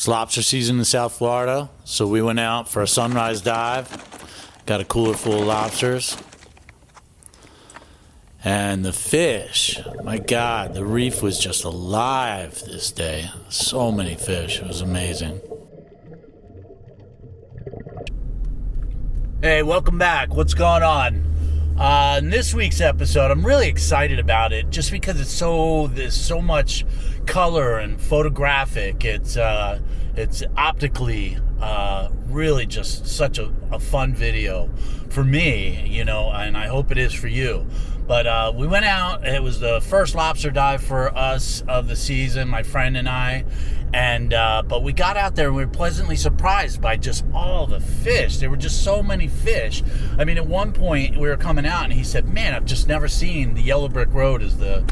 It's lobster season in South Florida, so we went out for a sunrise dive. Got a cooler full of lobsters. And the fish, my God, the reef was just alive this day. So many fish, it was amazing. Hey, welcome back. What's going on? In this week's episode, I'm really excited about it just because there's so much color and photographic. It's optically really just such a fun video for me, and I hope it is for you. But we went out. It was the first lobster dive for us of the season, my friend and I. And but we got out there and we were pleasantly surprised by just all the fish. There were just so many fish. I mean, at one point we were coming out and he said, "Man, I've just never seen the Yellow Brick Road is the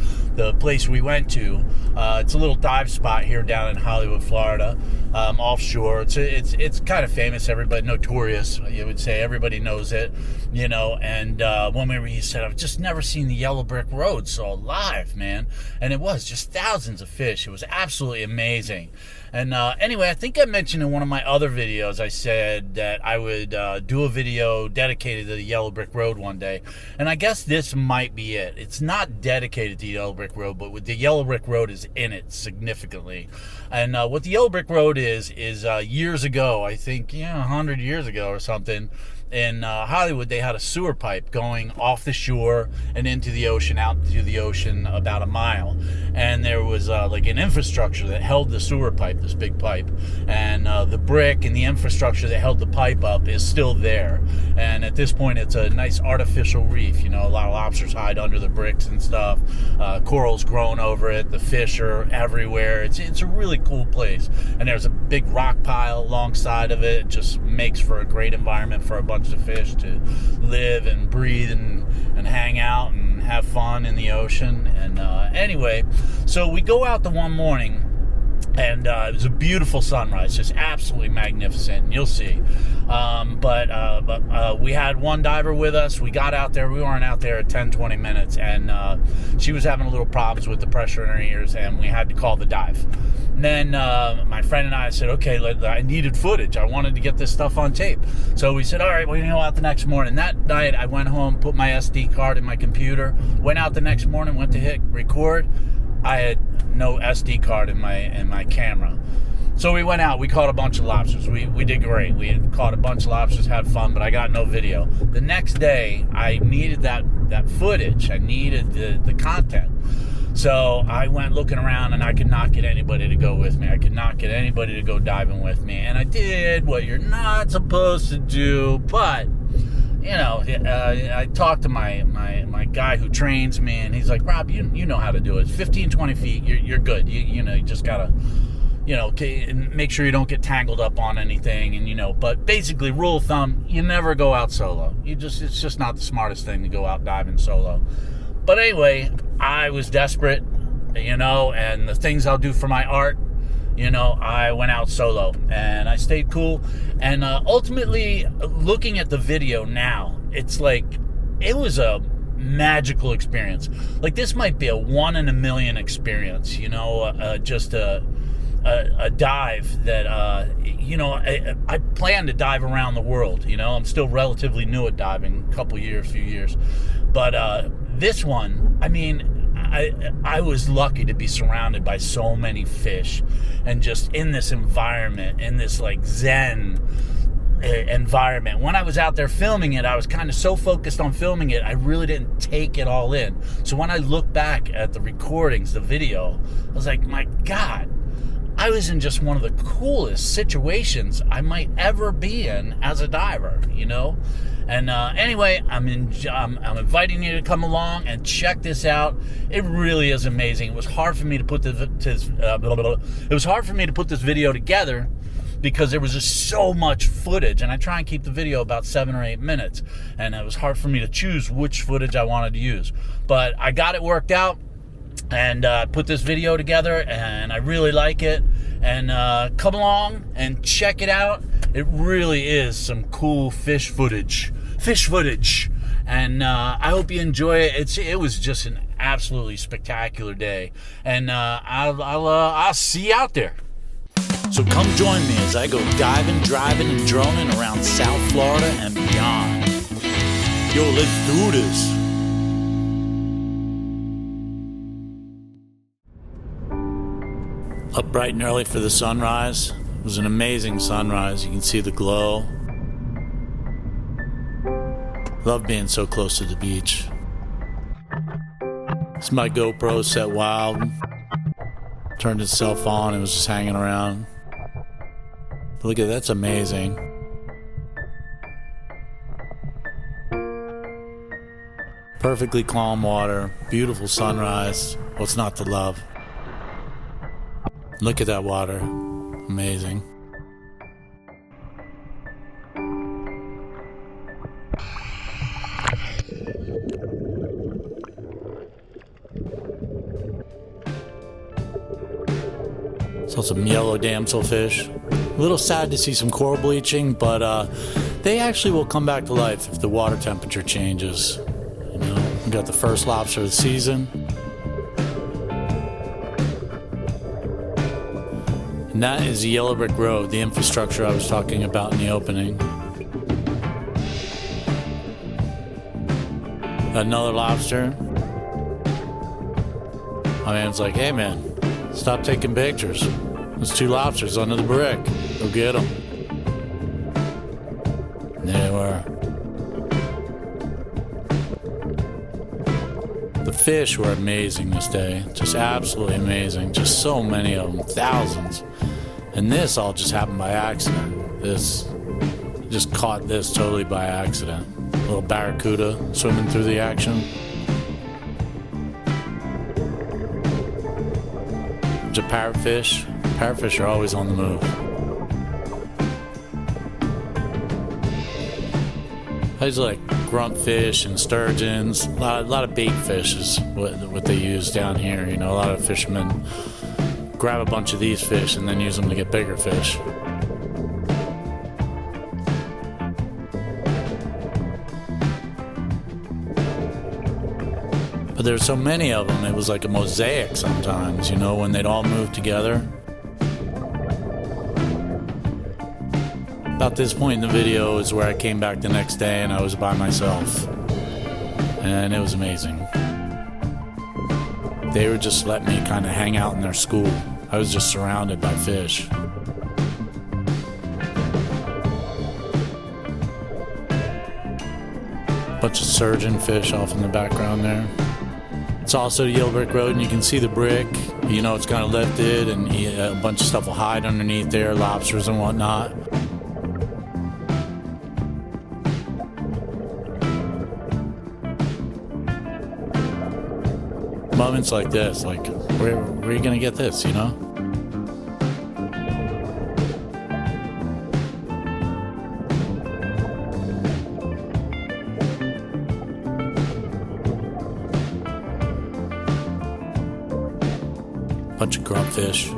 place we went to. It's a little dive spot here down in Hollywood, Florida, offshore. It's kind of famous. Everybody, notorious, you would say. Everybody knows it, And he said, "I've just never seen the Yellow Brick Road so alive, man." And it was just thousands of fish. It was absolutely amazing. And anyway, I think I mentioned in one of my other videos, I said that I would do a video dedicated to the Yellow Brick Road one day. And I guess this might be it. It's not dedicated to the Yellow Brick Road, but with the Yellow Brick Road is in it significantly. And what the Yellow Brick Road is years ago, I think, 100 years ago or something, in Hollywood, they had a sewer pipe going off the shore and into the ocean, out to the ocean about a mile. And there was like an infrastructure that held the sewer pipe, this big pipe. And the brick and the infrastructure that held the pipe up is still there. And at this point, it's a nice artificial reef. A lot of lobsters hide under the bricks and stuff. Corals growing over it. The fish are everywhere. It's a really cool place. And there's a big rock pile alongside of it. It just makes for a great environment for a bunch of fish to live and breathe and hang out and have fun in the ocean. And anyway, so we go out the one morning, and it was a beautiful sunrise, just absolutely magnificent, and you'll see. But we had one diver with us. We got out there. We weren't out there at 10-20 minutes, and she was having a little problems with the pressure in her ears, and we had to call the dive. And then my friend and I said, okay, I needed footage. I wanted to get this stuff on tape. So we said, all right, we're going to go out the next morning. That night, I went home, put my SD card in my computer, went out the next morning, went to hit record. I had no SD card in my camera. So we went out. We caught a bunch of lobsters. We did great. We had caught a bunch of lobsters, had fun, but I got no video. The next day, I needed that footage. I needed the content. So I went looking around, and I could not get anybody to go with me. I could not get anybody to go diving with me. And I did what you're not supposed to do, but I talked to my guy who trains me, and he's like, "Rob, you know how to do it. 15, 20 feet, you're good. You just gotta, make sure you don't get tangled up on anything." And but basically, rule of thumb, you never go out solo. It's just not the smartest thing to go out diving solo. But anyway, I was desperate, and the things I'll do for my art. I went out solo, and I stayed cool. And ultimately, looking at the video now, it's like it was a magical experience. Like, this might be a 1 in a million experience. Just a dive that I plan to dive around the world. I'm still relatively new at diving, few years, but this one, I mean, I was lucky to be surrounded by so many fish, and just in this environment, in this like Zen environment. When I was out there filming it, I was kind of so focused on filming it, I really didn't take it all in. So when I look back at the recordings, the video, I was like, my God, I was in just one of the coolest situations I might ever be in as a diver, And anyway, I'm inviting you to come along and check this out. It really is amazing. It was hard for me to put this video together because there was just so much footage, and I try and keep the video about 7 or 8 minutes, and it was hard for me to choose which footage I wanted to use. But I got it worked out, and put this video together, and I really like it. And come along and check it out. It really is some cool fish footage, and I hope you enjoy it. It was just an absolutely spectacular day, and I'll see you out there. So come join me as I go diving, driving, and droning around South Florida and beyond. Yo, let's do this. Up bright and early for the sunrise. It was an amazing sunrise. You can see the glow. Love being so close to the beach. It's my GoPro set wild. Turned itself on. It was just hanging around. Look at that. That's amazing. Perfectly calm water. Beautiful sunrise. What's not to love? Look at that water. Amazing. Saw some yellow damselfish. A little sad to see some coral bleaching, but they actually will come back to life if the water temperature changes. You know, we got the first lobster of the season. And that is the Yellow Brick Road, the infrastructure I was talking about in the opening. Another lobster. My man's like, hey man, stop taking pictures. There's 2 lobsters under the brick. Go get them. And there they were. The fish were amazing this day. Just absolutely amazing. Just so many of them. Thousands. And this all just happened by accident. This just caught this totally by accident. A little barracuda swimming through the action. Bunch of parrotfish. Parrotfish are always on the move. These are like gruntfish and sturgeons. A lot of bait fish is what they use down here. You know, a lot of fishermen grab a bunch of these fish and then use them to get bigger fish. But there's so many of them, it was like a mosaic sometimes, you know, when they'd all move together. About this point in the video is where I came back the next day and I was by myself. And it was amazing. They would just let me kind of hang out in their school. I was just surrounded by fish. Bunch of surgeon fish off in the background there. It's also the Yellow Brick Road, and you can see the brick. You know, it's kind of lifted, and a bunch of stuff will hide underneath there, lobsters and whatnot. Moments like this, like, where are you gonna get this, you know? Bunch of gruntfish.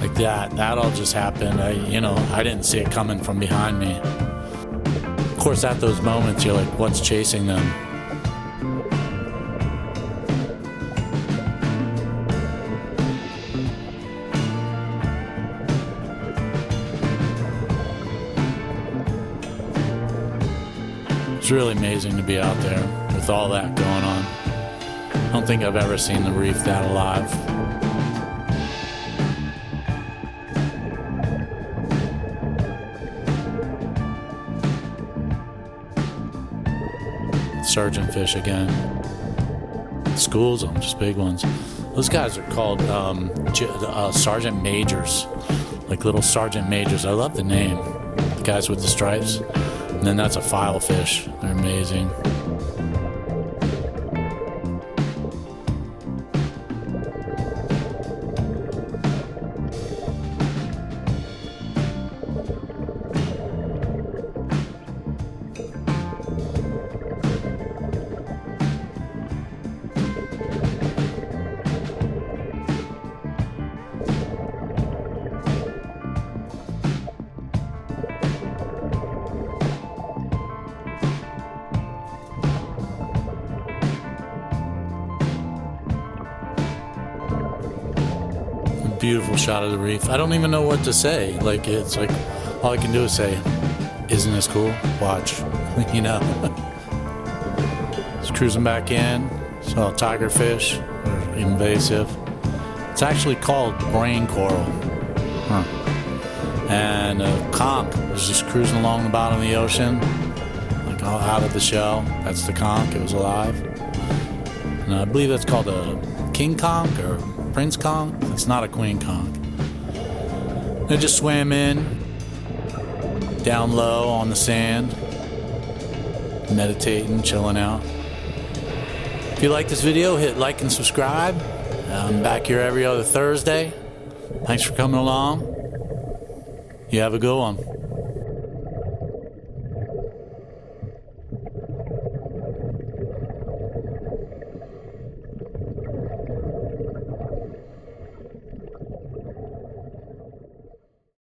Like that all just happened. I didn't see it coming from behind me. Of course, at those moments, you're like, what's chasing them? It's really amazing to be out there with all that going on. I don't think I've ever seen the reef that alive. Surgeon fish again. Schools of them, just big ones. Those guys are called sergeant majors, like little sergeant majors. I love the name. The guys with the stripes. And then that's a filefish. They're amazing. beautiful shot of the reef. I don't even know what to say. Like, it's like, all I can do is say, isn't this cool? Watch, you know. Just cruising back in, saw a tigerfish, they're invasive. It's actually called brain coral. Huh. And a conch was just cruising along the bottom of the ocean, like all out of the shell. That's the conch, it was alive. And I believe that's called a king conch or prince conch. It's not a queen conch. They just swam in, down low on the sand, meditating, chilling out. If you like this video, hit like and subscribe. I'm back here every other Thursday. Thanks for coming along. You have a good one.